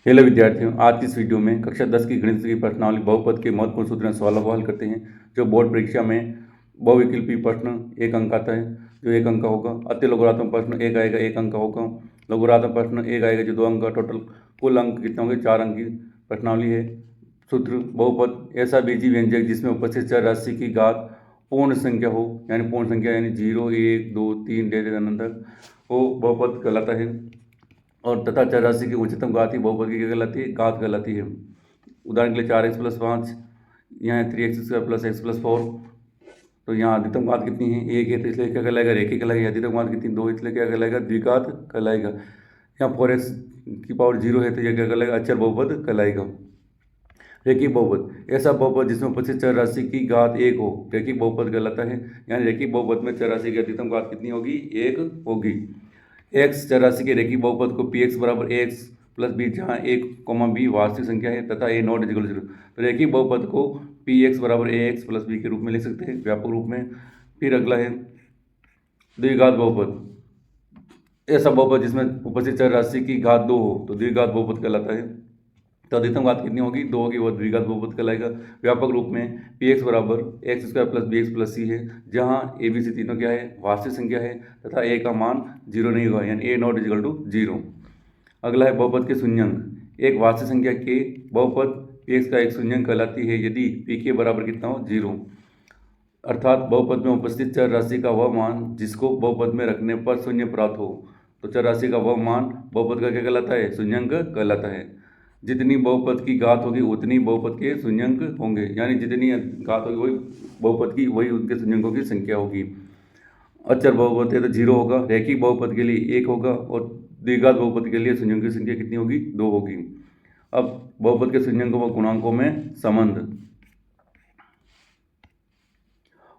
Hello विद्यार्थियों, आज की इस वीडियो में कक्षा 10 की गणित की प्रश्नावली बहुपद के महत्वपूर्ण सूत्र सवालों को हल करते हैं। जो बोर्ड परीक्षा में बहुविकल्पी प्रश्न 1 अंक आता है, जो 1 अंक का होगा। अति लघुरात्मक प्रश्न 1 आएगा, 1 अंक का होगा। लघुरात्मक प्रश्न 1 आएगा, जो 2 अंक का। टोटल कुल अंक कितने होंगे? 4 अंक की प्रश्नावली है। सूत्र: बहुपद ऐसा बीजीय व्यंजक जिसमें उपस्थित चर राशि की घात पूर्ण संख्या हो, यानी पूर्ण संख्या यानी 0, 1, 2, 3 तक वो बहुपद कहलाता है। और तथा चर राशि की उच्चतम घात ही बहुपद की क्या कहलाती है? घात कहलाती है। उदाहरण के लिए 4x+5, यहाँ 3x² + x+4। तो यहाँ अधिकतम घात कितनी है? 1 है, तो इसलिए क्या कहलाएगा? रेखिक कहलाएगा। अधिकतम घात कितनी? 2, इसलिए क्या कहलाएगा? द्विघात कहलाएगा। यहाँ 4x⁴ है, तो यह क्या कहलाएगा? अचर बहुपद कहलाएगा। रेखिक बहुपद ऐसा बहुपद जिसमें उपस्थित चर राशि की घात 1 हो, रेखिक बहुपद कहलाता है। यानी रेखिक बहुपद में चर राशि की अधिकतम घात कितनी होगी? 1 होगी। एक्स चर राशि के रेखिक बहुपद को पी एक्स बराबर ए एक्स प्लस बी, जहाँ एक कॉमा बी वास्तविक संख्या है तथा ए नॉट इक्वल 0। तो रेखिक बहुपद को पी एक्स बराबर ए एक्स प्लस बी के रूप में लिख सकते हैं, व्यापक रूप में। फिर अगला है द्विघात बहुपद। ऐसा बहुपद जिसमें उपस्थित चर राशि की घात 2 हो, तो द्विघात बहुपद कहलाता है। तो अधिकतम घात कितनी होगी? 2 होगी, वह द्विघात बहुपद कहलाएगा। व्यापक रूप में पी एक्स बराबर x² plus b x plus c है, जहाँ ए बी सी तीनों क्या है? वास्तविक संख्या है तथा ए का मान 0 नहीं होगा, यानी ए नॉट इक्वल टू 0। अगला है बहुपद के शून्यंक। एक वास्तविक संख्या के बहुपद पी एक्स का एक शून्यंक कहलाती है यदि पी के बराबर कितना हो? 0। अर्थात बहुपद में उपस्थित चर राशि का वह मान जिसको बहुपद में रखने पर शून्य प्राप्त हो। तो चर राशि का वह मान बहुपद का क्या कहलाता है? शून्यंक कहलाता है। जितनी बहुपद की घात होगी उतनी बहुपद के शून्यंक होंगे, यानी जितनी घात होगी वही बहुपद की, वही उनके शून्यंकों की संख्या होगी। अचर बहुपद है तो 0 होगा, रैखिक बहुपद के लिए 1 होगा, और द्विघात बहुपद के लिए शून्यंकों की संख्या कितनी होगी? 2 होगी। अब बहुपद के शून्यंकों व गुणांकों में संबंध।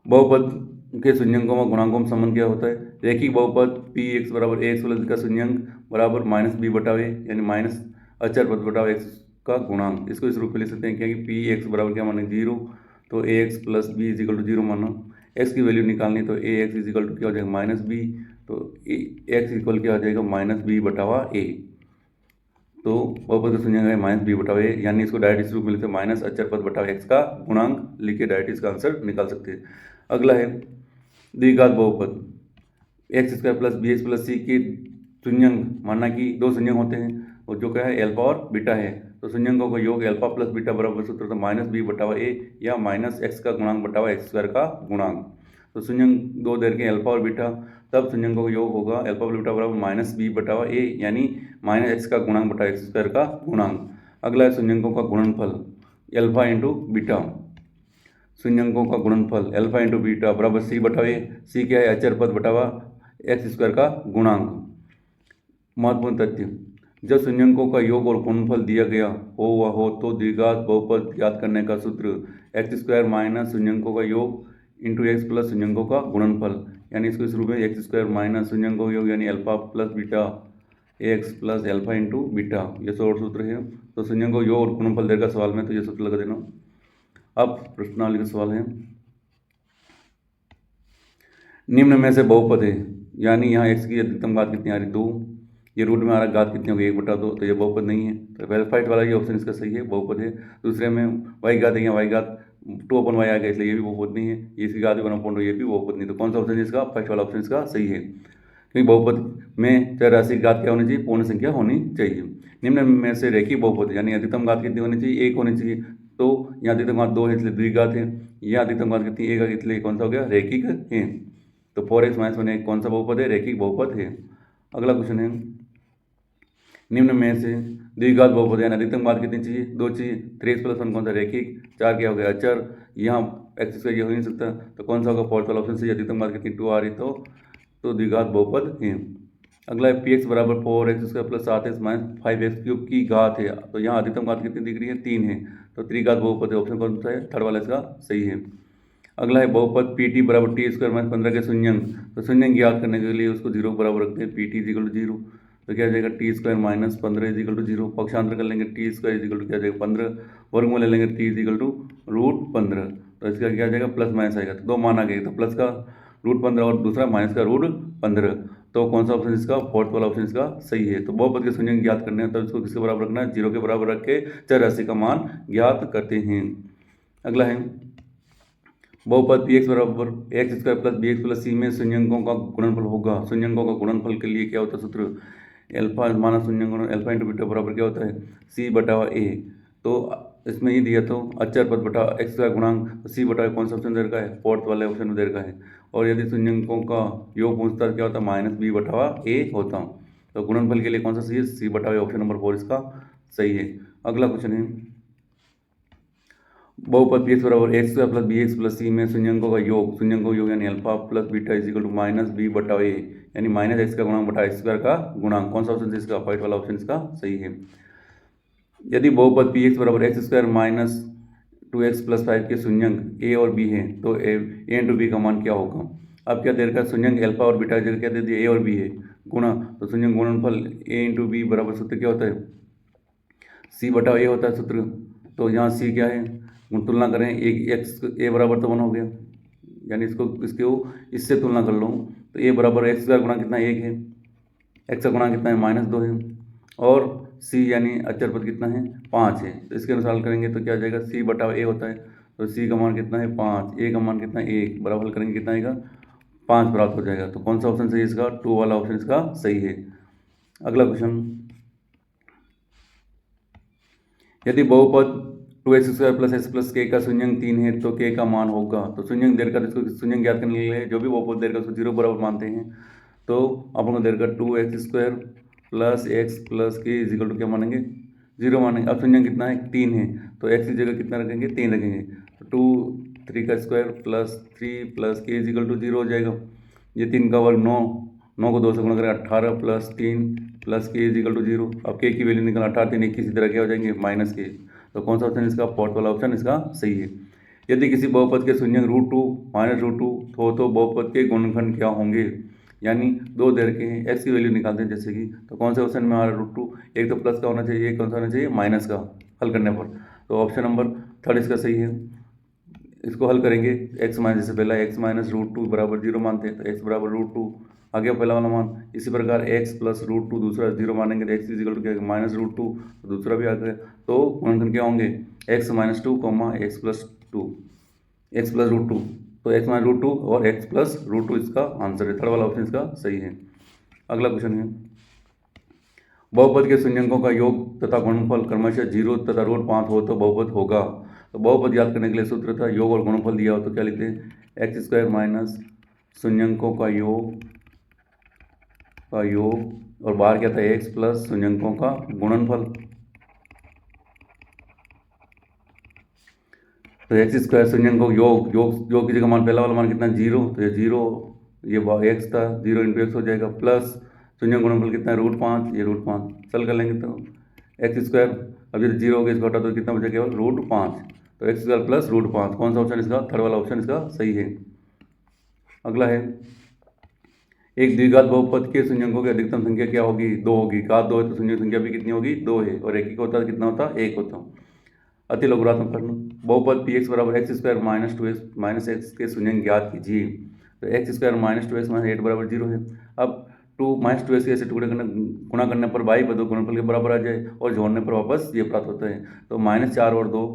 बहुपद के शून्यंकों व गुणांकों में संबंध क्या होता है? रैखिक बहुपद पी एक्स बराबर ए एक्स प्लस का शून्यंक बराबर -b बटा a, यानी माइनस अचर पद बटा x का गुणांक। इसको इस रूप में लिख सकते हैं क्या कि पी एक्स बराबर क्या माना? 0। तो a x plus b is equal to 0 माना। एक्स की वैल्यू निकालनी, तो a x is equal to क्या हो जाएगा? -b। तो एक्स इक्वल क्या हो जाएगा? -b बटा a। तो बहुपद का शून्यंक है -b बटा a, यानी इसको डायरेक्ट इस रूप में लिखते हैं माइनस अचर पद बटा x का गुणांक लिख के डायरेक्ट इसका आंसर निकाल सकते हैं। अगला है द्विघात बहुपद। x² plus b x plus c के शून्यंक, माना कि 2 शून्यंक होते हैं और जो क्या है? अल्फा और बीटा है। तो शून्यंकों का योग अल्फा प्लस बीटा बराबर सूत्र तो -b बटा a या -x का गुणांक बटा x² का गुणांक। तो शून्यंक 2 दे रखे अल्फा और बीटा, तब शून्यंकों का योग होगा अल्फा प्लस बीटा बराबर -b बटा a, यानी -x का गुणांक बटा x² का गुणांक। अगला है शून्यंकों का गुणनफल अल्फा इंटू बीटा। शून्यंकों का गुणनफल अल्फा इंटू बीटा बराबर c बटा a। c क्या है? अचर पद बटा x² का गुणांक। महत्वपूर्ण तथ्य: जब शून्यंकों का योग और गुणनफल दिया गया हो तो द्विघात बहुपद ज्ञात करने का सूत्र x² माइनस शून्यंकों का योग इंटू x प्लस शून्यंकों का गुणनफल, यानी इसको इस रूप में x² माइनस शून्यंकों का योग यानी alpha plus beta x plus alpha into beta, ये शॉर्ट सूत्र है। तो शून्यंकों का योग और गुणनफल देगा सवाल में, तो ये सूत्र लगा देना। अब प्रश्नावली का सवाल है, निम्न में से बहुपद है, यानी यहाँ x की अधिकतम घात कितनी आ रही? 2। ये रूट में आ रहा घात कितनी होगी? 1 बटा 2। तो ये बहुपद नहीं है, तो वेलफाइट वाला ये ऑप्शन इसका सही है, बहुपद है। दूसरे में y घात है, यहाँ y घात 2/y आ गया, इसलिए ये भी बहुपद नहीं है। इसकी घात 1/2, ये भी बहुपद नहीं। तो कौन सा ऑप्शन है इसका? फर्स्ट वाला ऑप्शन इसका सही है, क्योंकि बहुपद में चर राशि की घात क्या होनी चाहिए? पूर्ण संख्या होनी चाहिए। निम्न में से रेखिक बहुपद, यानी अधिकतम घात कितनी होनी चाहिए? 1 होनी चाहिए। तो यहाँ अधिकतम घात 2 है, इसलिए द्विघात है। यहाँ अधिकतम घात कितनी? 1 है, इसलिए कौन सा हो गया? रेखिक है। तो 4x - 1 कौन सा बहुपद है? रेखिक बहुपद है। अगला क्वेश्चन है, निम्न में से द्विघात बहुपद यानी अधिकतम घात कितनी चाहिए? 2 चाहिए। 3x + 1 कौन सा? रेखिक। 4 क्या हो गया? अचर। यहाँ x² ये हो नहीं सकता, तो कौन सा होगा? फोर्थ वाला ऑप्शन से अधिकतम घात कितनी? 2 आ रही, तो द्विघात बहुपद है। अगला है px बराबर 4x² plus 7x minus 5x³ की घात है, तो यहाँ अधिकतम घात कितनी दिख रही है? 3 है, तो त्रिघात बहुपद है। ऑप्शन कौन सा है? थर्ड वाला इसका सही है। अगला है बहुपद pt बराबर t² माइनस 15 के शून्यंक। तो शून्यंक ज्ञात करने के लिए उसको 0 बराबर रखते हैं, pt इज इक्वल टू 0। तो क्या आ जाएगा? t² minus 15 is equal to 0। पक्षांतर कर लेंगे, t² इज इक्वल टू क्या आ जाएगा? 15। वर्गमूल ले लेंगे, t इज इक्वल टू √15। तो इसका क्या आ जाएगा? प्लस माइनस आएगा, तो 2 मान आ गए, तो प्लस का √15 और दूसरा माइनस का √15। तो कौन सा ऑप्शन इसका, फोर्थ वाला ऑप्शन इसका सही है। तो बहुपद के शून्य ज्ञात करने हैं, तब इसको किसके बराबर रखना है, 0 के बराबर रख के चर राशि का मान ज्ञात करते हैं। अगला है बहुपद पी एक्स बराबर x square plus b x plus c में शून्यंकों का गुणनफल होगा। शून्यंकों का गुणनफल के लिए क्या होता है सूत्र, एल्फा माना शून्यंक एल्फा इंटू बीटा बराबर क्या होता है, सी बटा ए। तो इसमें ही दिया तो अचर पद बटा एक्स का गुणांक, सी बटा कौन सा ऑप्शन दे रखा है, फोर्थ वाले ऑप्शन में दे रखा है। और यदि शून्यंकों का योग पूछता है क्या होता है, माइनस बी बटा ए होता। तो गुणनफल के लिए कौन सा सही है, सी बटा ए, ऑप्शन नंबर 4 इसका सही है। अगला क्वेश्चन है बहुपद पी एक्स बराबर x square plus b x plus c में शून्यंकों का योग, शून्यंकों का योग यानी alpha plus beta is equal to minus b बटा ए, यानी माइनस एक्स का गुणांक बटा एक्स स्क्वायर का गुणांक। कौन सा ऑप्शन इसका, व्हाइट वाला ऑप्शन इसका सही है। यदि बहुपद पी एक्स बराबर x square minus 2x plus 5 के शून्यंक ए और बी है, तो ए इंटू बी का मान क्या होगा। अब क्या दे रखा है, शून्यंक अल्फा और बीटा जगह क्या दे दिया, ए और बी है गुणा, तो शून्यंक गुणनफल ए इंटू बी बराबर सूत्र क्या होता है, सी बटा ए होता है सूत्र। तो यहाँ सी क्या है, तुलना करें, एक एक्स ए बराबर तो 1 हो गया, यानी इससे तुलना कर लो, तो ए बराबर एक्स का गुणा कितना 1 है, एक्स का गुणा कितना है -2 है, और सी यानी अचर पद कितना है 5 है। तो इसके अनुसार करेंगे तो क्या हो जाएगा, सी बटा ए होता है, तो सी का मान कितना है 5, ए का मान कितना है 1, बराबर करेंगे कितना आएगा 5 प्राप्त हो जाएगा। तो कौन सा ऑप्शन सही है इसका, 2 वाला ऑप्शन इसका सही है। अगला क्वेश्चन, यदि बहुपद 2x square plus x plus के का शून्यंक 3 है, तो के का मान होगा। तो शून्यंक देर का, इसको शून्यंक ज्ञात करने के लिए जो भी बहुपद देर का उसको 0 बराबर मानते हैं। तो अपन को देर का 2x square plus x plus के इज इक्वल टू क्या मानेंगे, 0 मानेंगे। अब शून्यंक कितना है 3 है, तो एक्स की जगह कितना रखेंगे 3 रखेंगे, तो 2 3 का स्क्वायर प्लस 3 प्लस के इज इक्वल टू 0 हो जाएगा। ये 3 का वर्ग 9, 9 को 2 से गुणा करें 18 प्लस 3 प्लस के इज इक्वल टू 0। अब के की वैल्यू निकल 18 3 21, इसी तरह क्या हो जाएंगे माइनस के। तो कौन सा ऑप्शन इसका, फोर्थ वाला ऑप्शन इसका सही है। यदि किसी बहुपद के शून्यंक √2 माइनस √2 हो, तो बहुपद के गुणनखंड क्या होंगे, यानी 2 दे रखे हैं, एक्स की वैल्यू निकालते हैं जैसे कि, तो कौन से ऑप्शन में आ रहा है √2, एक तो प्लस का होना चाहिए, एक कौन सा होना चाहिए माइनस का, हल करने पर। तो ऑप्शन नंबर 3 इसका सही है। इसको हल करेंगे, एक्स माइनस, जैसे पहला एक्स माइनस √2 बराबर 0 मानते हैं, तो एक्स बराबर √2 आ गया पहला वाला मान। इसी प्रकार एक्स प्लस √2 दूसरा 0 मानेंगे, तो एक्स इज इक्वल टू क्या माइनस √2, तो दूसरा भी आ गया। तो गुणनखंड क्या होंगे, x minus 2 x plus 2, x plus √2, तो एक्स माइनस √2 और एक्स प्लस √2 इसका आंसर है, थर्ड वाला ऑप्शन इसका सही है। अगला क्वेश्चन है, बहुपद के शून्यंकों का योग तथा गुणनफल क्रमशः 0 तथा √5 हो तो बहुपद होगा। तो बहुपद याद करने के लिए सूत्र था, योग और गुणनफल दिया हो तो क्या लिखते हैं, एक्स स्क्वायर माइनस शून्यंकों का योग और बाहर क्या था एक्स प्लस शून्यंकों का गुणनफल। तो एक्स स्क्वायर शून्यंकों योग की जगह मान, पहला वाला मान कितना 0, तो ये 0, ये एक्स था, 0 इंटू एक्स हो जाएगा, प्लस शून्यंक गुणनफल कितना है √5, ये √5 चल कर लेंगे, तो एक्स स्क्वायर, अब ये 0 हो गया, इसको हटा तो कितना बचा केवल √5, तो एक्स स्क्वायर प्लस √5, कौन सा ऑप्शन इसका, थर्ड वाला ऑप्शन इसका सही है। अगला है, एक द्विघात बहुपद के शून्यंकों की अधिकतम संख्या क्या होगी, 2 होगी। घात 2 है तो शून्य संख्या भी कितनी होगी, 2 है, और एक होता है कितना होता है 1 होता। अति लघुरात्मक प्रश्न, बहुपद पी एक्स बराबर x square minus 2x minus x के शून्यंक ज्ञात कीजिए। तो x square minus 2x minus 8 बराबर 0 है। अब 2 माइनस 2x के ऐसे टुकड़े गुणा करने पर बाई पदों गुणनफल के बराबर आ जाए, और जोड़ने पर वापस ये प्राप्त होता है। तो -4 और 2,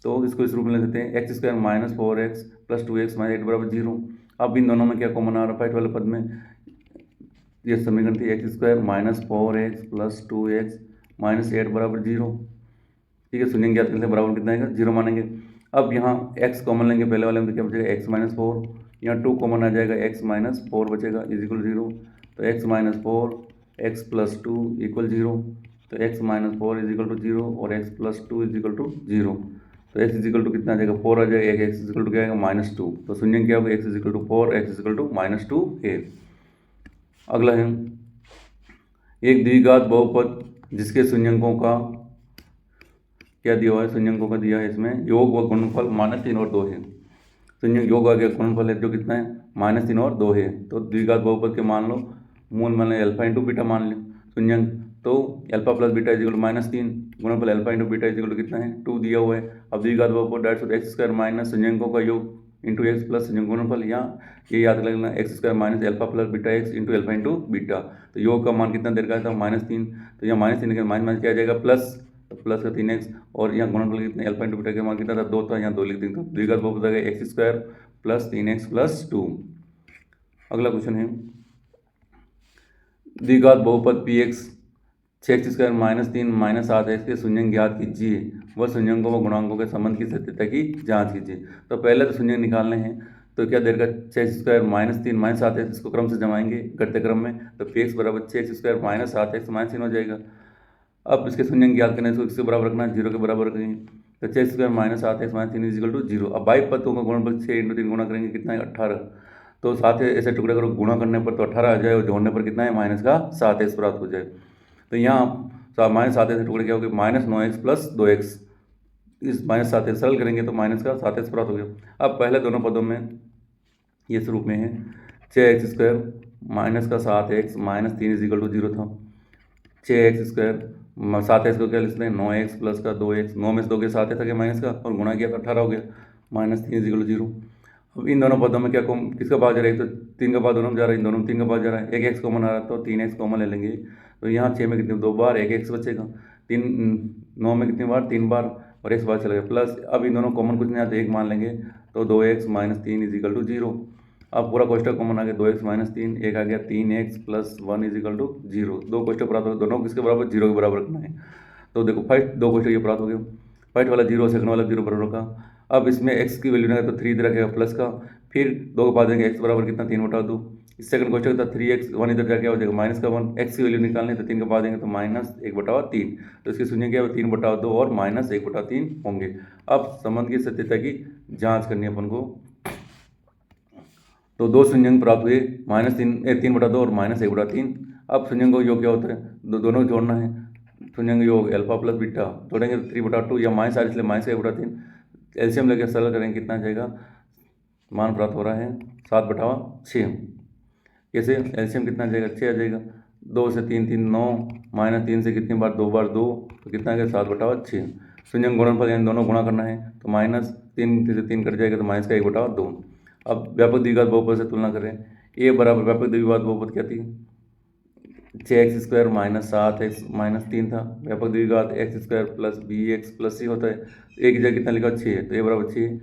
तो इसको इस रूप में लिख देते हैं, x square minus 4x plus 2x minus 8 बराबर 0। अब इन दोनों में क्या कॉमन आ रहा है, फाइट वाले पद में ये समीकरण थी, x square minus 4x plus 2x minus 8 बराबर 0। ठीक है, शून्य ज्ञात करने से बराबर कितना आएगा 0 मानेंगे। अब यहाँ x कॉमन लेंगे पहले वाले में, तो क्या बचेगा x माइनस 4, यहाँ 2 कॉमन आ जाएगा, x माइनस 4 बचेगा इज इक्वल 0। तो x minus 4 x plus 2 equal 0, तो x minus 4 is equal to 0 और x plus 2 is equal to 0। तो x इज इक्वल टू कितना आ जाएगा 4 आ जाएगा, x इज इक्वल टू क्या आएगा -2। तो शून्य क्या होगा, x is equal to 4 x is equal to -2 है। अगला है, एक द्विघात बहुपद जिसके शून्यंकों का क्या दिया हुआ है, शून्यंकों का दिया है इसमें योग व गुणनफल -3 और 2 है। शून्यंक योग आ गया, गुणनफल है जो कितना है -3 और 2 है। तो द्विघात बहुपद के मान लो, मूल मान लें अल्फा इंटू बीटा मान लें शून्यंक, तो alpha plus beta is equal to -3, गुणनफल alpha into beta is equal to कितना है 2 दिया हुआ है। अब द्विघात बहुपद एक्स स्क्वायर माइनस शून्यंकों का योग इंटू एक्स प्लस संयुग गुणनफल, या ये याद रखना x square minus alpha plus beta x into alpha into beta. तो योग का मान कितना देर का था -3, तो यहाँ -3 के माइनस क्या आ जाएगा प्लस, तो प्लस का 3x, और यहाँ गुणनफल कितने एल्फा इंटू बीटा का मान कितना था 2 था, यहाँ 2 लिख देंगे तो द्विघात बहुपद आ गया x square plus 3x plus 2। अगला क्वेश्चन है द्विघात बहुपद p x 6x square -3 -7x के शून्यंक ज्ञात कीजिए, वह शून्यंकों व गुणांकों के संबंध की सत्यता की जांच कीजिए। तो पहले तो शून्यंक निकालने हैं, तो क्या देर का 6x स्क्वायर -3 -7x, इसको क्रम से जमाएंगे घटते क्रम में, तो px बराबर 6x स्क्वायर -7x -3 हो जाएगा। अब इसके शून्यंक ज्ञात करने इसको किसके बराबर रखना है, 0 के बराबर रखेंगे, तो 6x square -7x -3 is equal to 0। अब बाई पदों का गुणनफल 6 × 3 गुणा करेंगे कितना है 18, तो 7 ऐसे टुकड़े करो, गुणा करने पर तो 18 आ जाए और जोड़ने पर कितना है माइनस का 7x प्राप्त हो जाए। तो यहाँ -7 ऐसे टुकड़े क्या हो गए -9x प्लस 2x, इस -7 सरल करेंगे तो माइनस का 7x प्राप्त हो गया। अब पहले दोनों पदों में ये स्वरूप में है 6x स्क्वायर माइनस का 7x -3 इजिकल टू 0 था, 6x स्क्वायर 7x को क्या लिखते हैं 9x प्लस का 2x, 9 में से 2 के 7 था क्या माइनस का, और गुणा किया तो 18 हो गया, -3 इजिकल टू 0। अब इन दोनों पदों में क्या किसका भाग जा रहा है, तो 3 का भाग दोनों में जा रहा है, इन दोनों में 3 का भाग जा रहा है, एक x कॉमन आ रहा है तो 3x कॉमन ले लेंगे, तो यहाँ 6 में कितने 2 बार एक x बचेगा, 9 में कितनी बार 3 बार, और x बार चला गया प्लस। अब इन दोनों कॉमन कुछ नहीं आता, एक मान लेंगे तो 2x -3 इजिकल टू 0। अब पूरा कोष्टक कॉमन आ गया 2x -3, एक आ गया 3x प्लस 1 इजिकल टू 0। दो कोष्टक प्राप्त हो, दोनों किसके बराबर 0 के बराबर रखना है। तो देखो फर्स्ट दो कोष्टक ये प्राप्त हो गए, फर्स्ट वाला 0 सेकंड वाला 0 बराबर रखा। अब इसमें x की वैल्यू ना तो 3 इधर रखेगा प्लस का, फिर 2 के बाद देंगे x बराबर कितना 3/2। इस सेकंड क्वेश्चन था 3x 1 इधर जाके हो जाएगा -1, x की वैल्यू निकालनी तो 3 के बाद देंगे तो -1/3, तो इसकी शून्य क्या है 3/2 और -1/3 होंगे। अब संबंध की सत्यता की जांच करनी है अपन को, तो दो शून्यंक प्राप्त हुए -3/2 और -1/3। अब शून्यंक का योग क्या होता है, दोनों जोड़ना है, शून्यंक योग एल्फा प्लस बीटा जोड़ेंगे तो 3/2 या -r इसलिए -1/3, एलसीएम लेकर सरल करेंगे कितना जाएगा, मान प्राप्त हो रहा है 7/6। कैसे एलसीएम कितना जाएगा 6 आ जाएगा, 2 से 3 3 9, -3 से कितनी बार 2 बार 2, तो कितना आ गया 7/6। शून्यंक गुणनफल यानी दोनों गुणा करना है, तो -3 से 3 कट जाएगा तो -1/2। अब व्यापक द्विघात बहुपद से तुलना करें, a बराबर व्यापक द्विघात बहुपद क्या थी 6x स्क्वायर -7x -3 था, व्यापक द्विघात x square plus bx plus c होता है, a की जगह कितना लिखा 6 तो a बराबर 6,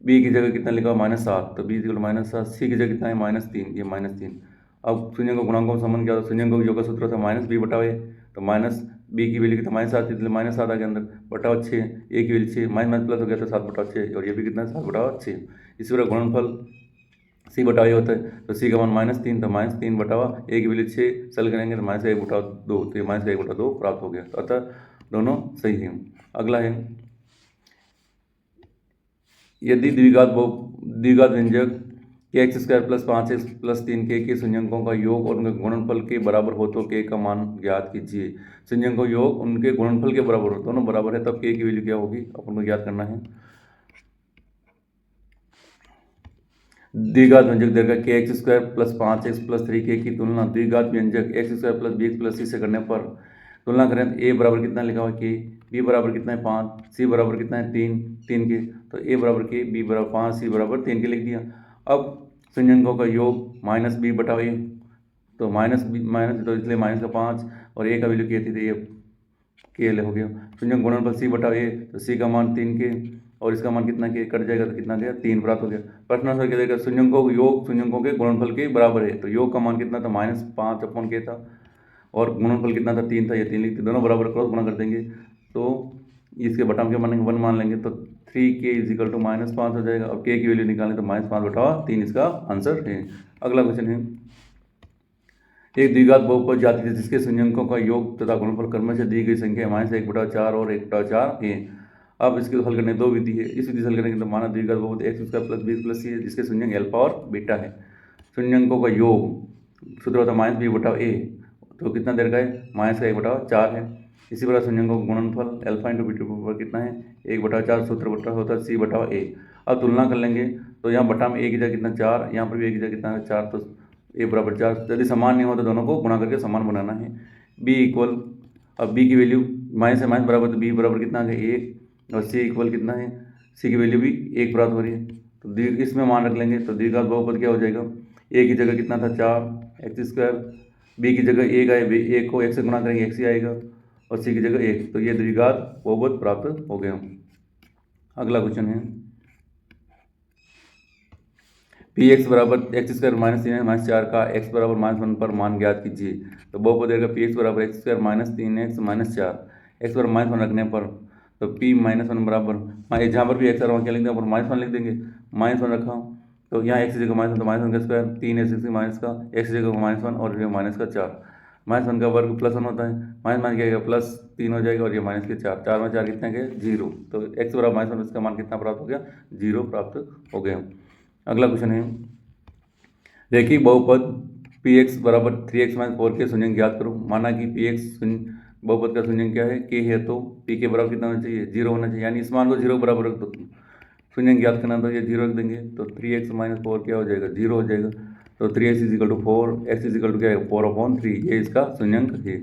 b की जगह कितना लिखा -7 तो b -7, c की जगह कितना है -3 ये -3। अब शून्यंक गुणांकों का संबंध क्या होता है, शून्यंक योग का सूत्र था -b/a, तो -b की वैल्यू कितना -7 इसलिए -7 आ गया अंदर बटा 6, a की वैल्यू 6 माइनस प्लस हो गया तो 7/6, और ये भी कितना 7/6। इसी तरह गुणनफल c/a होता है, तो c का मान -3 तो -3/a की वैल्यू 6 सरल करेंगे तो -1/2, तो ये -1/2 प्राप्त हो गया, तो अतः दोनों सही है। अगला है यदि द्विघात व्यंजक k x square plus 5x plus 3 के शून्यंकों का योग और उनके गुणनफल के बराबर हो तो k का मान ज्ञात कीजिए। शून्यंकों का योग उनके गुणनफल के बराबर हो, दोनों बराबर है तब k की वैल्यू क्या होगी अपन को ज्ञात करना है। द्विघात व्यंजक देगा के x square plus 5x plus 3k की तुलना द्विघात व्यंजक x square plus bx plus c से करने पर तुलना करें तो a बराबर कितना लिखा हुआ k, b बराबर कितना है 5, c बराबर कितना है 3 के, तो a बराबर k, b बराबर 5, c बराबर 3 के लिख दिया। अब शून्यंकों का योग -b/a, तो माइनस तो इसलिए माइनस का 5 और a का वैल्यू क्या थी तो ये k हो गया। शून्यंक गुणनफल c/a, तो c का मान 3k और इसका मान कितना के कट जाएगा तो कितना गया 3 प्राप्त हो गया। प्रश्न आंसर क्या देगा, शून्यंकों का योग शून्यंकों के गुणनफल के बराबर है, तो योग का मान कितना था -5/k था और गुणनफल कितना था 3 था, ये 3 लिखते दोनों बराबर क्रॉस गुणा कर देंगे तो इसके बटा में क्या मानेंगे 1 मान लेंगे तो 3k इजिकल टू -5 हो जाएगा, और k की वैल्यू निकालें तो -5/3 इसका आंसर है। अगला क्वेश्चन है एक द्विघात बहुपद जाति है जिसके शून्यंकों का योग तथा गुणनफल क्रम से दी गई संख्या -1/4 और 1/4 है। अब इसके हल करने दो विधि है, इस विधि से हल करने के तो माना द्विघात बहुपद x square plus b plus c है जिसके शून्यंक अल्फा और बीटा है। शून्यंकों का योग सूत्र होता है -b/a, तो कितना देर का है -1/4 है। इसी प्रकार शून्यंकों का गुणनफल अल्फा इंटू बीटा पर कितना है 1/4, सूत्र बटा होता है c/a। अब तुलना कर लेंगे तो यहाँ बटा में a की जगह कितना 4, यहाँ पर भी a की जगह कितना है 4, तो a बराबर 4। यदि समान नहीं हो तो दोनों को गुणा करके समान बनाना है। b इक्वल, अब b की वैल्यू माइनस से माइनस बराबर, तो b बराबर कितना है 1, और c इक्वल कितना है, c की वैल्यू भी 1 प्राप्त हो रही है, तो दीर्घ इसमें मान रख लेंगे, तो द्विघात बहुपद क्या हो जाएगा, ए की जगह कितना था 4x², बी की जगह 1 आए, एक को 1 से गुणा करेंगे 1 ही आएगा, और सी की जगह 1, तो ये द्विघात बहुपद प्राप्त हो गया। अगला क्वेश्चन है पी एक्स बराबर x² माइनस 3x-4 का x बराबर -1 पर मान ज्ञात कीजिए। तो बहुपद देगा पी एक्स बराबर x² माइनस 3x-4, x बराबर -1 रखने पर तो p -1 बराबर जहाँ पर भी x और क्या लिख देंगे, -1 लिख देंगे, -1 रखा तो यहाँ x की जगह -1 तो -1 का स्क्वायर, 3x माइनस का, x की जगह -1 और ये माइनस का 4, -1 का वर्ग +1 होता है, माइनस क्या आएगा +3 हो जाएगा, और ये माइनस के 4, 4 में 4 कितने गए 0, तो x बराबर -1 इसका मान कितना प्राप्त हो गया 0 प्राप्त हो गया। अगला क्वेश्चन है रेखीय बहुपद पी एक्स बराबर 3x - 4 के शून्य ज्ञात करो। माना कि पी एक्स बहुपद का शून्य क्या है, के है, तो पी के बराबर कितना होना चाहिए 0 होना चाहिए, यानी इस मान को 0 बराबर रख दो, शून्य ज्ञात करना तो ये 0 रख देंगे, तो 3x - 4 क्या हो जाएगा 0 हो जाएगा, तो 3x = 4, x = क्या है 4/3, ये इसका शून्यंक है।